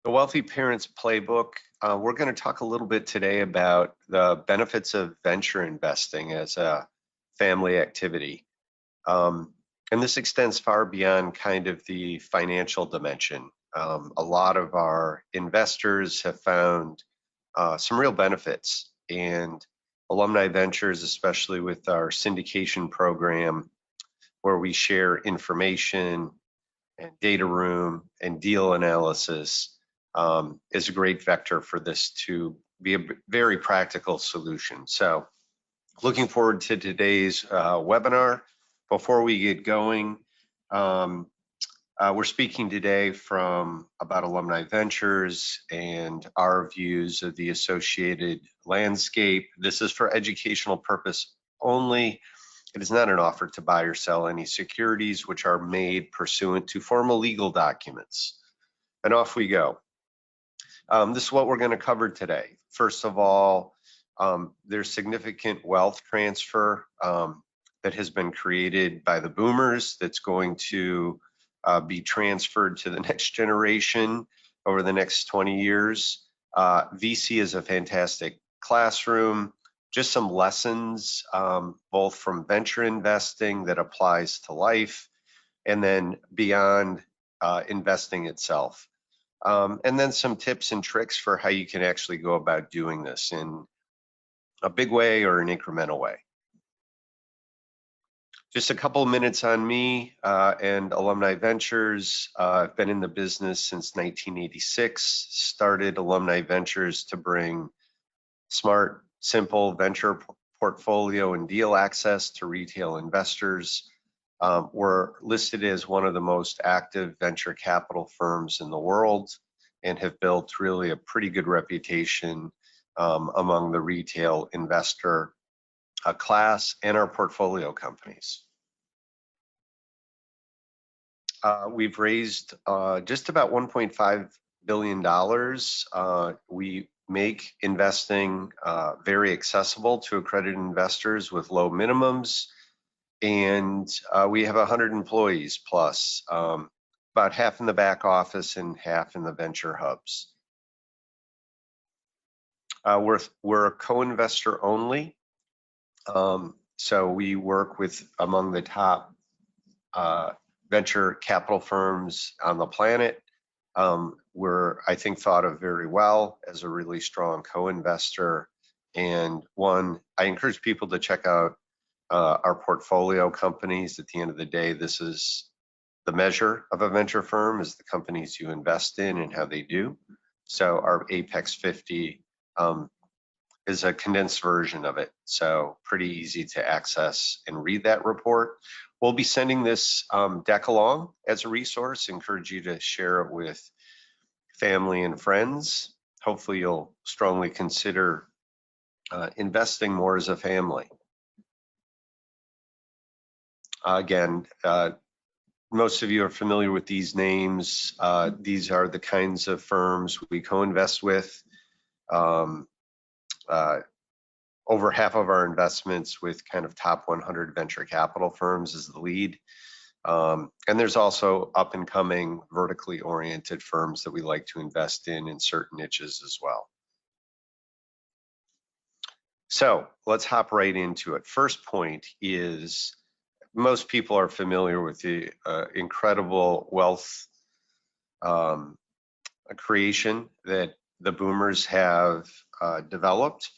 The Wealthy Parents Playbook. We're going to talk a little bit today about the benefits of venture investing as a family activity. And this extends far beyond kind of the financial dimension. A lot of our investors have found some real benefits, and Alumni Ventures, especially with our syndication program, where we share information and data room and deal analysis, is a great vector for this to be a very practical solution. So looking forward to today's webinar. Before we get going, we're speaking today from about Alumni Ventures and our views of the associated landscape. This is for educational purpose only. It is not an offer to buy or sell any securities which are made pursuant to formal legal documents. And off we go. This is what we're going to cover today. First of all, there's significant wealth transfer that has been created by the boomers that's going to be transferred to the next generation over the next 20 years. VC is a fantastic classroom. Just some lessons, both from venture investing that applies to life and then beyond investing itself. And then some tips and tricks for how you can actually go about doing this in a big way or an incremental way. Just a couple of minutes on me and Alumni Ventures. I've been in the business since 1986, started Alumni Ventures to bring smart, simple venture portfolio and deal access to retail investors. We're listed as one of the most active venture capital firms in the world and have built really a pretty good reputation among the retail investor class and our portfolio companies. We've raised just about $1.5 billion. We make investing very accessible to accredited investors with low minimums. And we have 100 employees plus, about half in the back office and half in the venture hubs. We're a co-investor only. So we work with among the top venture capital firms on the planet. We're, I think, thought of very well as a really strong co-investor. And one, I encourage people to check out our portfolio companies. At the end of the day, this is the measure of a venture firm, is the companies you invest in and how they do. So our Apex 50 is a condensed version of it. So pretty easy to access and read that report. We'll be sending this deck along as a resource. Encourage you to share it with family and friends. Hopefully you'll strongly consider investing more as a family. Again, most of you are familiar with these names. These are the kinds of firms we co-invest with. Over half of our investments with kind of top 100 venture capital firms is the lead. And there's also up and coming vertically oriented firms that we like to invest in certain niches as well. So let's hop right into it. First point is, most people are familiar with the incredible wealth creation that the boomers have developed.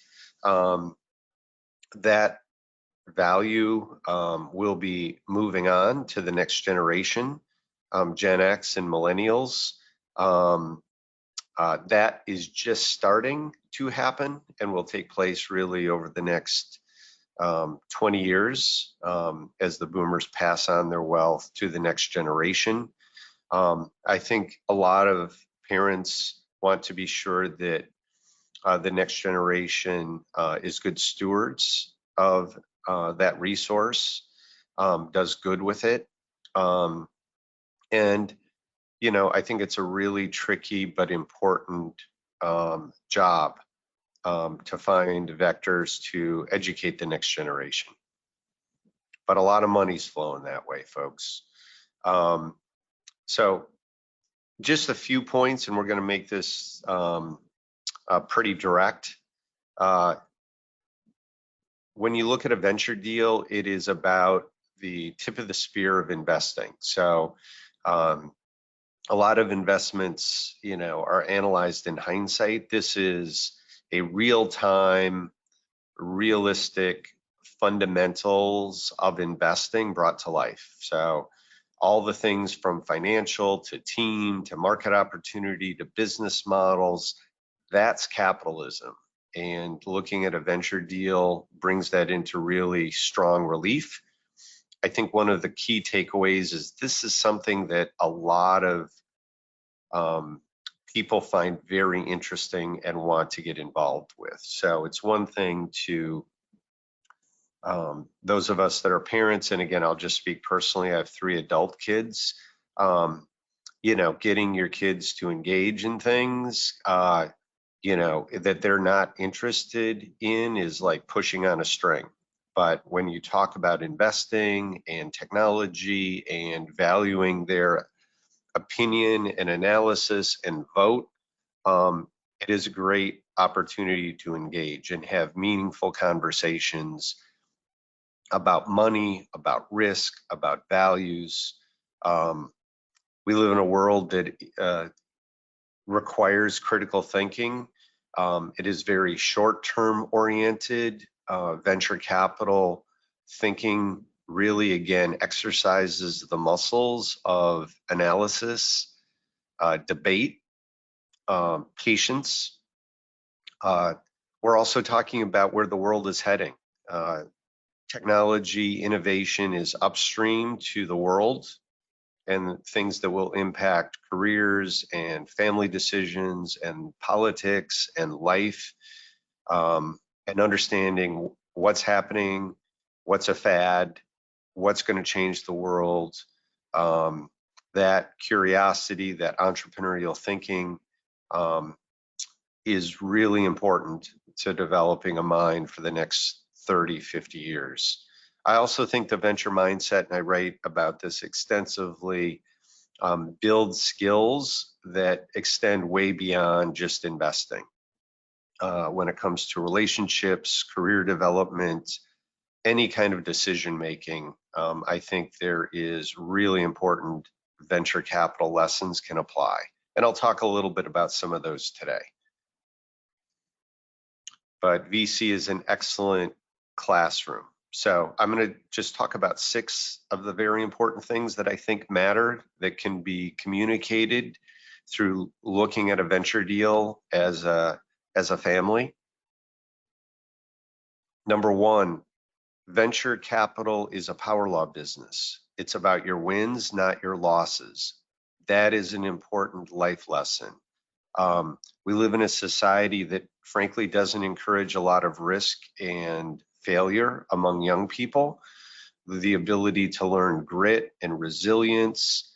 That value will be moving on to the next generation, Gen X and millennials. That is just starting to happen and will take place really over the next 20 years as the boomers pass on their wealth to the next generation. I think a lot of parents want to be sure that the next generation is good stewards of that resource, does good with it. And, you know, I think it's a really tricky but important job to find vectors to educate the next generation. But a lot of money's flowing that way, folks. So Just a few points, and we're going to make this pretty direct. When you look at a venture deal, it is about the tip of the spear of investing. So a lot of investments, are analyzed in hindsight. This is a real-time, realistic fundamentals of investing brought to life. So all the things from financial to team to market opportunity to business models, that's capitalism. And looking at a venture deal brings that into really strong relief. I think one of the key takeaways is this is something that a lot of people find very interesting and want to get involved with. So it's one thing to those of us that are parents, and again, I'll just speak personally, I have 3 adult kids. Getting your kids to engage in things, that they're not interested in is like pushing on a string. But when you talk about investing and technology and valuing their opinion and analysis and vote, it is a great opportunity to engage and have meaningful conversations about money, about risk, about values. We live in a world that requires critical thinking. It is very short-term oriented. Venture capital thinking really, again, exercises the muscles of analysis, debate, patience. We're also talking about where the world is heading. Technology innovation is upstream to the world, and things that will impact careers and family decisions and politics and life, and understanding what's happening, what's a fad, what's going to change the world. That curiosity, that entrepreneurial thinking is really important to developing a mind for the next 30, 50 years. I also think the venture mindset, and I write about this extensively, builds skills that extend way beyond just investing. When it comes to relationships, career development, any kind of decision making, I think there is really important venture capital lessons can apply. And I'll talk a little bit about some of those today. But VC is an excellent classroom. So I'm going to just talk about 6 of the very important things that I think matter that can be communicated through looking at a venture deal as a family. Number 1, venture capital is a power law business. It's about your wins, not your losses. That is an important life lesson. We live in a society that frankly doesn't encourage a lot of risk and failure among young people. The ability to learn grit and resilience.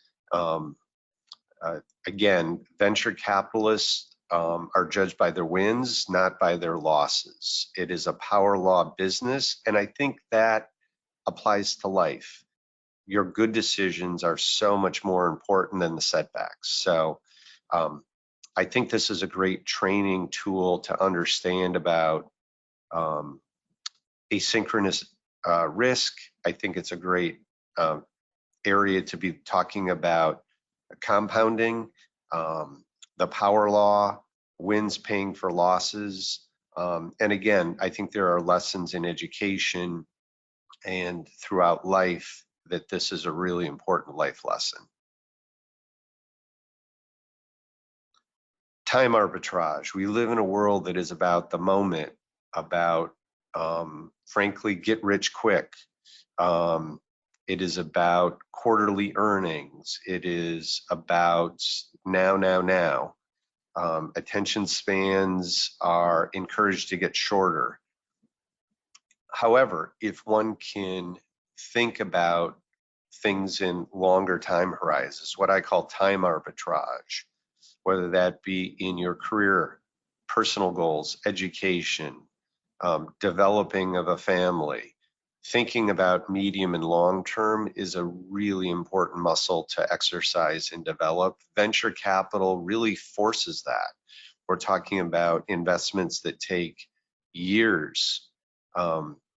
Again, venture capitalists are judged by their wins, not by their losses. It is a power law business, and I think that applies to life. Your good decisions are so much more important than the setbacks. So I think this is a great training tool to understand about asynchronous risk. I think it's a great area to be talking about compounding, the power law, wins paying for losses. And again, I think there are lessons in education and throughout life that this is a really important life lesson. Time arbitrage. We live in a world that is about the moment, about frankly, get rich quick. It is about quarterly earnings. It is about now. Attention spans are encouraged to get shorter. However, if one can think about things in longer time horizons, what I call time arbitrage, whether that be in your career, personal goals, education, developing of a family, thinking about medium and long term is a really important muscle to exercise and develop. Venture capital really forces that. We're talking about investments that take years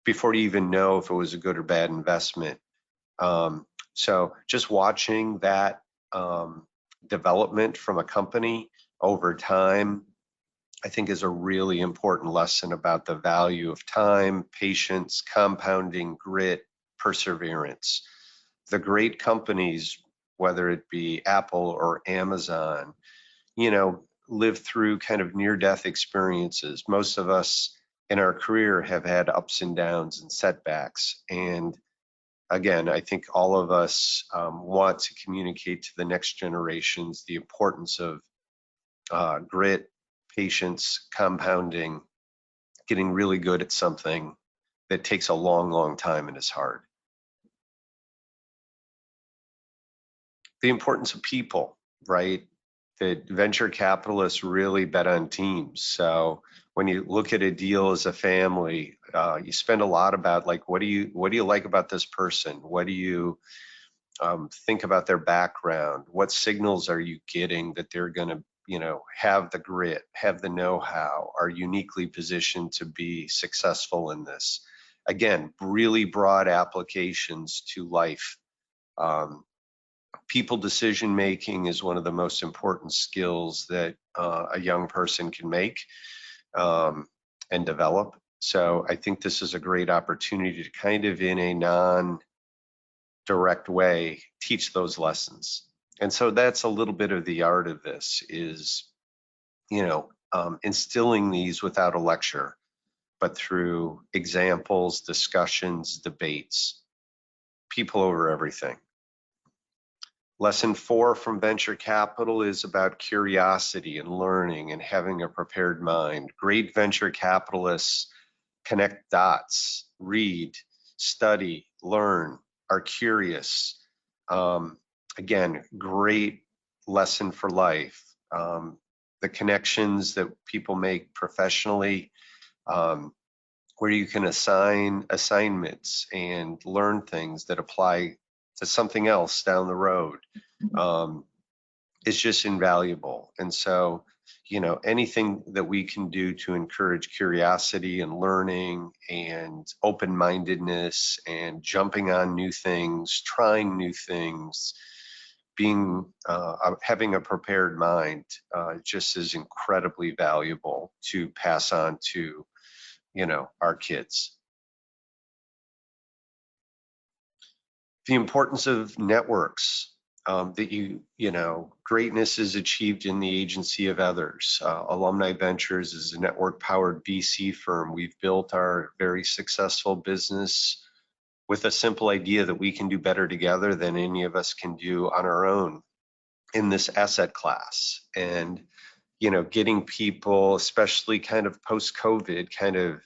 before you even know if it was a good or bad investment. So just watching that development from a company over time, I think, is a really important lesson about the value of time, patience, compounding, grit, perseverance. The great companies, whether it be Apple or Amazon, live through kind of near-death experiences. Most of us in our career have had ups and downs and setbacks. And again, I think all of us want to communicate to the next generations the importance of grit, patience, compounding, getting really good at something that takes a long, long time and is hard. The importance of people, right? That venture capitalists really bet on teams. So when you look at a deal as a family, you spend a lot about like, what do you like about this person? What do you think about their background? What signals are you getting that they're going to, have the grit, have the know-how, are uniquely positioned to be successful in this? Again, really broad applications to life. People decision making is one of the most important skills that a young person can make and develop. So I think this is a great opportunity to kind of in a non-direct way teach those lessons. And so that's a little bit of the art of this is, instilling these without a lecture, but through examples, discussions, debates, people over everything. Lesson 4 from venture capital is about curiosity and learning and having a prepared mind. Great venture capitalists connect dots, read, study, learn, are curious. Again, great lesson for life. The connections that people make professionally, where you can assign assignments and learn things that apply to something else down the road, is just invaluable. And so, anything that we can do to encourage curiosity and learning and open-mindedness and jumping on new things, trying new things, having a prepared mind, just is incredibly valuable to pass on to, our kids. The importance of networks, that greatness is achieved in the agency of others. Alumni Ventures is a network-powered VC firm. We've built our very successful business with a simple idea that we can do better together than any of us can do on our own in this asset class. And, getting people, especially kind of post-COVID, kind of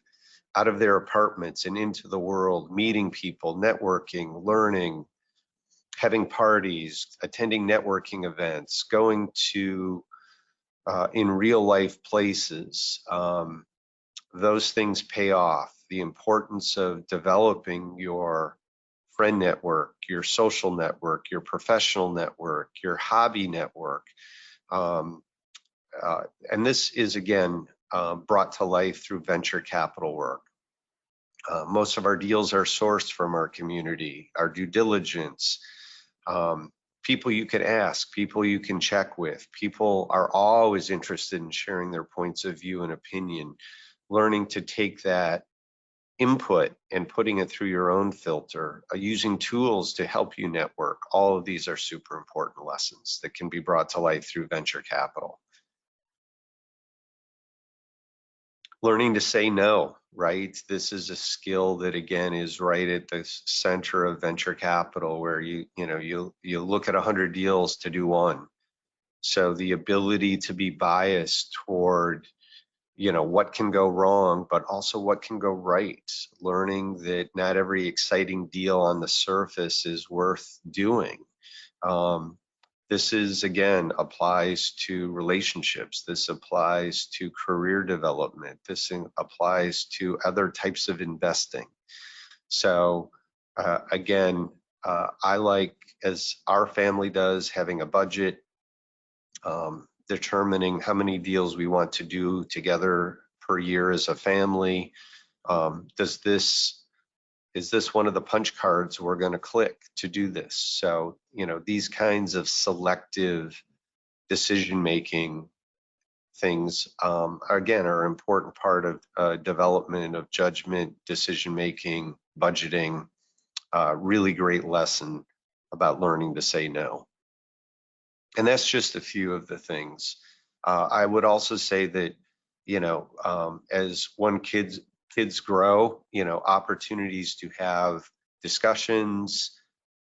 out of their apartments and into the world, meeting people, networking, learning, having parties, attending networking events, going to in real life places. Those things pay off. The importance of developing your friend network, your social network, your professional network, your hobby network. And this is, again, brought to life through venture capital work. Most of our deals are sourced from our community, our due diligence, people you can ask, people you can check with. People are always interested in sharing their points of view and opinion, learning to take that input and putting it through your own filter, using tools to help you network. All of these are super important lessons that can be brought to life through venture capital. Learning to say no, right? This is a skill that, again, is right at the center of venture capital, where you look at 100 deals to do one. So the ability to be biased toward, what can go wrong, but also what can go right. Learning that not every exciting deal on the surface is worth doing. This is, again, applies to relationships. This applies to career development. This applies to other types of investing. So again, I like, as our family does, having a budget, determining how many deals we want to do together per year as a family. Is this one of the punch cards we're going to click to do this? So, these kinds of selective decision making things are an important part of development of judgment, decision making, budgeting. Really great lesson about learning to say no. And that's just a few of the things. I would also say that, as kids grow, opportunities to have discussions,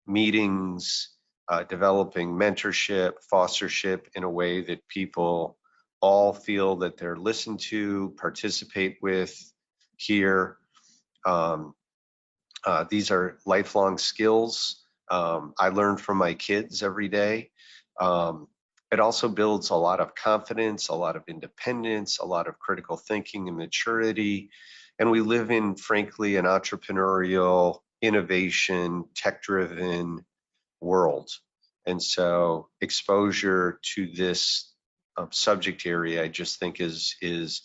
meetings, developing mentorship, fostership in a way that people all feel that they're listened to, participate with here. Um, these are lifelong skills. I learn from my kids every day. Um, it also builds a lot of confidence, a lot of independence, a lot of critical thinking and maturity. And we live in, frankly, an entrepreneurial, innovation, tech-driven world. And so exposure to this subject area, I just think is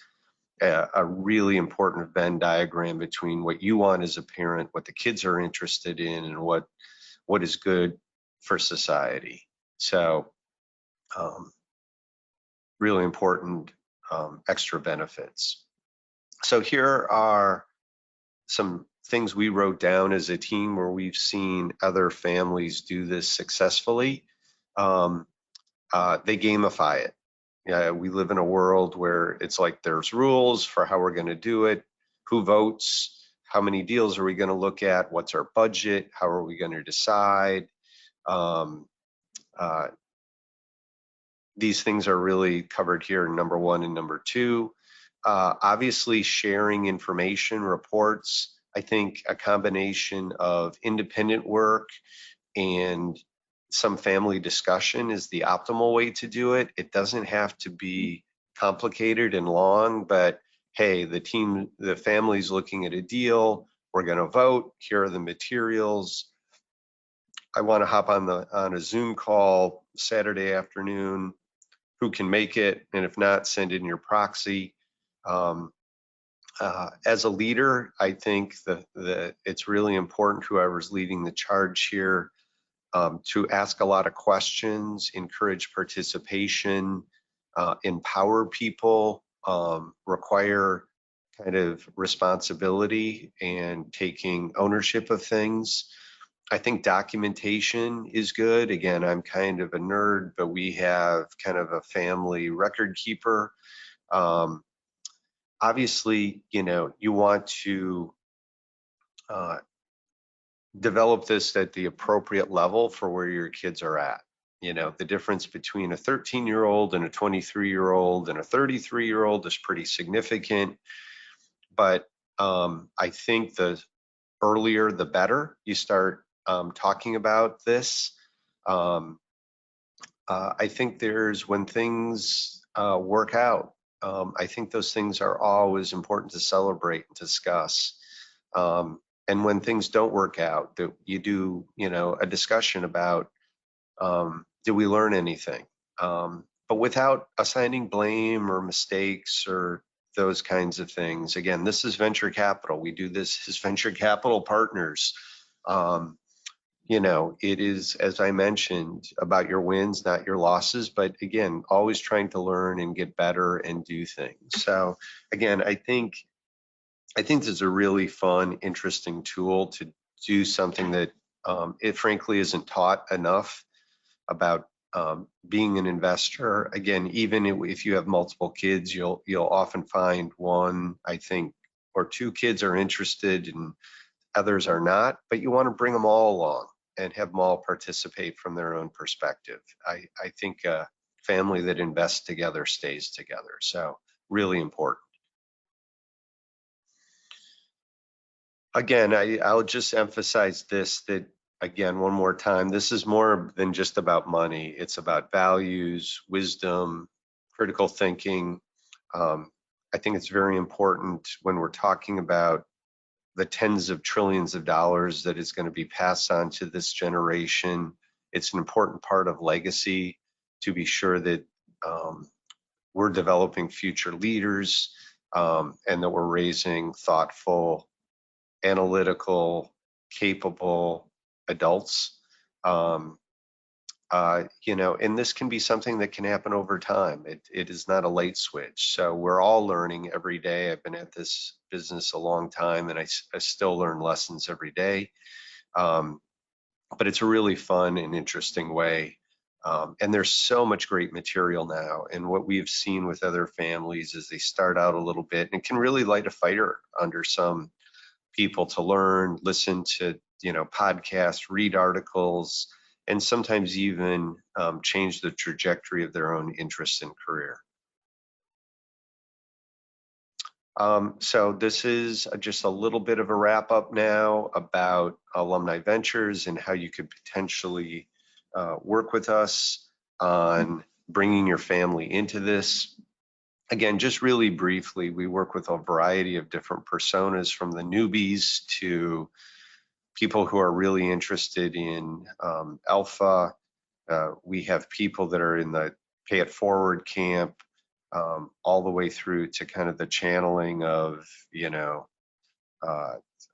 a really important Venn diagram between what you want as a parent, what the kids are interested in, and what is good for society. So really important extra benefits. So here are some things we wrote down as a team where we've seen other families do this successfully. They gamify it. We live in a world where it's like there's rules for how we're going to do it, who votes, how many deals are we going to look at, what's our budget, how are we going to decide. Um, uh, these things are really covered here in number 1 and number 2. Obviously, sharing information, reports. I think a combination of independent work and some family discussion is the optimal way to do it. It doesn't have to be complicated and long, but hey, the family's looking at a deal. We're going to vote. Here are the materials. I want to hop on a Zoom call Saturday afternoon. Who can make it? And if not, send in your proxy. As a leader, I think that it's really important, whoever's leading the charge here, to ask a lot of questions, encourage participation, empower people, require kind of responsibility and taking ownership of things. I think documentation is good. Again, I'm kind of a nerd, but we have kind of a family record keeper. Obviously, you want to develop this at the appropriate level for where your kids are at. The difference between a 13-year-old and a 23-year-old and a 33-year-old is pretty significant. But I think the earlier, the better you start talking about this. I think when things work out, I think those things are always important to celebrate and discuss. And when things don't work out, that you do, a discussion about, did we learn anything? But without assigning blame or mistakes or those kinds of things. Again, this is venture capital. We do this as venture capital partners. It is, as I mentioned, about your wins, not your losses, but again, always trying to learn and get better and do things. So again, I think this is a really fun, interesting tool to do something that it frankly isn't taught enough about being an investor. Again, even if you have multiple kids, you'll often find one, I think, or two kids are interested and others are not, but you want to bring them all along and have them all participate from their own perspective. I think a family that invests together stays together. So really important. Again, I'll just emphasize this, that again, one more time, this is more than just about money. It's about values, wisdom, critical thinking. I think it's very important when we're talking about the tens of trillions of dollars that is going to be passed on to this generation. It's an important part of legacy to be sure that we're developing future leaders, and that we're raising thoughtful, analytical, capable adults. And this can be something that can happen over time. It is not a light switch. So we're all learning every day. I've been at this business a long time, and I still learn lessons every day. But it's a really fun and interesting way. And there's so much great material now. And what we've seen with other families is they start out a little bit, and it can really light a fire under some people to learn, listen to, podcasts, read articles, and sometimes even change the trajectory of their own interest and career. So this is just a little bit of a wrap up now about Alumni Ventures and how you could potentially work with us on bringing your family into this. Again, just really briefly, we work with a variety of different personas, from the newbies to people who are really interested in alpha. We have people that are in the pay it forward camp, all the way through to kind of the channeling of,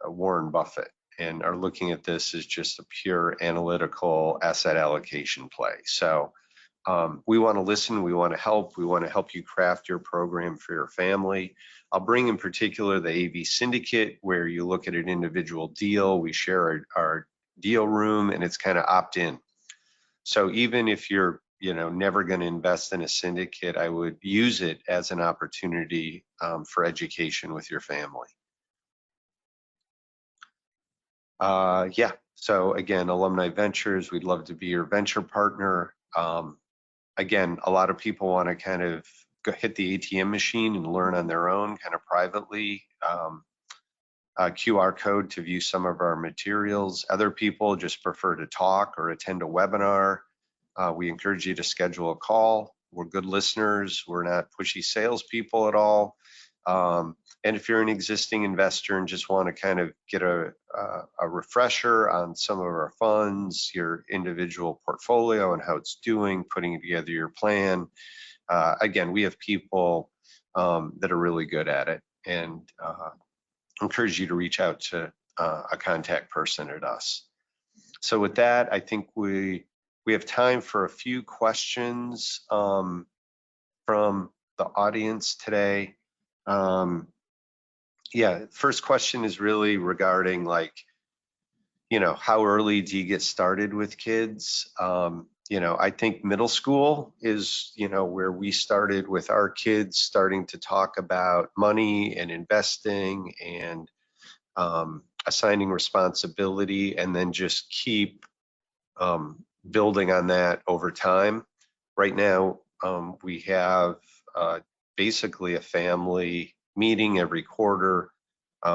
Warren Buffett, and are looking at this as just a pure analytical asset allocation play. So we want to listen, we want to help you craft your program for your family. I'll bring in particular the AV Syndicate, where you look at an individual deal. We share our deal room, and it's kind of opt-in. So even if you're never going to invest in a syndicate, I would use it as an opportunity for education with your family. So again, Alumni Ventures, we'd love to be your venture partner. Again, a lot of people want to kind of go hit the ATM machine and learn on their own, kind of privately. QR code to view some of our materials. Other people just prefer to talk or attend a webinar. We encourage you to schedule a call. We're good listeners. We're not pushy salespeople at all. And if you're an existing investor and just want to kind of get a refresher on some of our funds, your individual portfolio and how it's doing, putting together your plan, again, we have people that are really good at it, and encourage you to reach out to a contact person at us. So with that, I think we have time for a few questions from the audience today. First question is really regarding how early do you get started with kids? I think middle school is, where we started with our kids, starting to talk about money and investing and assigning responsibility, and then just keep building on that over time. Right now, we have basically a family meeting every quarter.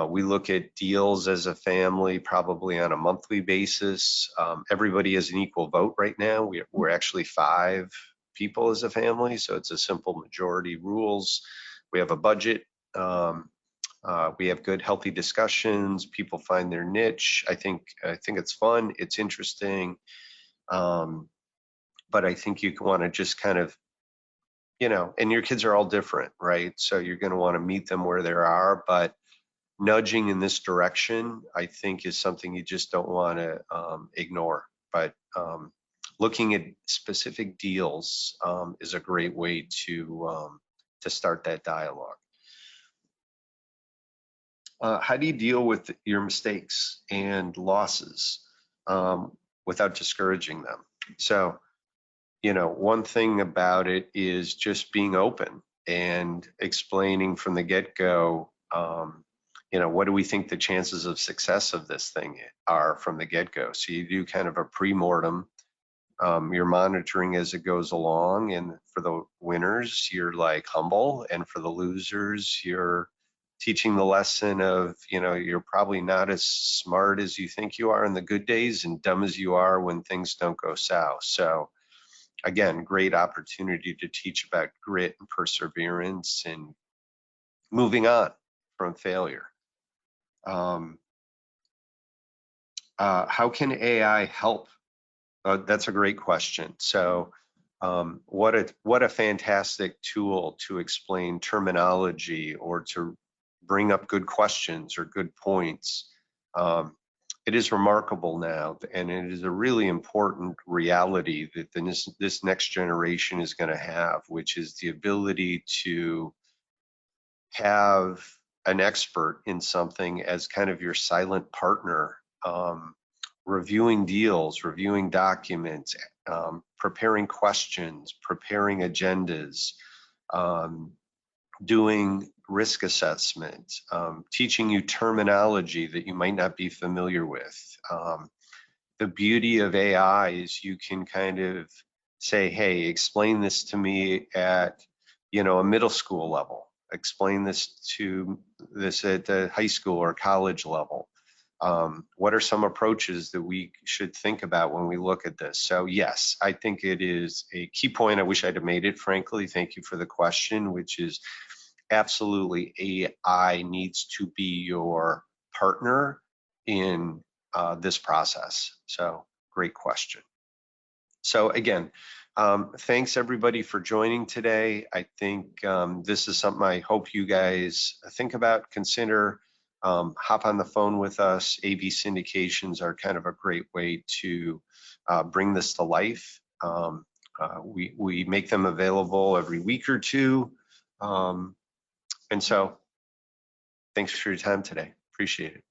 We look at deals as a family probably on a monthly basis. Everybody has an equal vote right now. We're actually 5 people as a family, so it's a simple majority rules. We have a budget. We have good, healthy discussions. People find their niche. I think it's fun. It's interesting. But I think you want to just kind of, and your kids are all different, right? So you're going to want to meet them where they are, but nudging in this direction, I think, is something you just don't want to ignore. But looking at specific deals is a great way to start that dialogue. How do you deal with your mistakes and losses without discouraging them? So, one thing about it is just being open and explaining from the get-go, what do we think the chances of success of this thing are from the get-go? So you do kind of a pre-mortem. You're monitoring as it goes along, and for the winners, you're humble, and for the losers, you're teaching the lesson of, you're probably not as smart as you think you are in the good days and dumb as you are when things don't go south. So again, great opportunity to teach about grit and perseverance and moving on from failure. How can AI help? That's a great question. So what a fantastic tool to explain terminology or to bring up good questions or good points. It is remarkable now, and it is a really important reality that this next generation is going to have, which is the ability to have an expert in something as kind of your silent partner, reviewing deals, reviewing documents, preparing questions, preparing agendas, doing risk assessment, teaching you terminology that you might not be familiar with. The beauty of AI is you can kind of say, hey, explain this to me at, a middle school level. Explain this at the high school or college level. What are some approaches that we should think about when we look at this? So yes, I think it is a key point. I wish I'd have made it, frankly. Thank you for the question, which is absolutely AI needs to be your partner in this process. So great question. So again, thanks everybody for joining today. I think this is something I hope you guys think about, consider, hop on the phone with us. AV syndications are kind of a great way to bring this to life. We make them available every week or two. And so thanks for your time today. Appreciate it.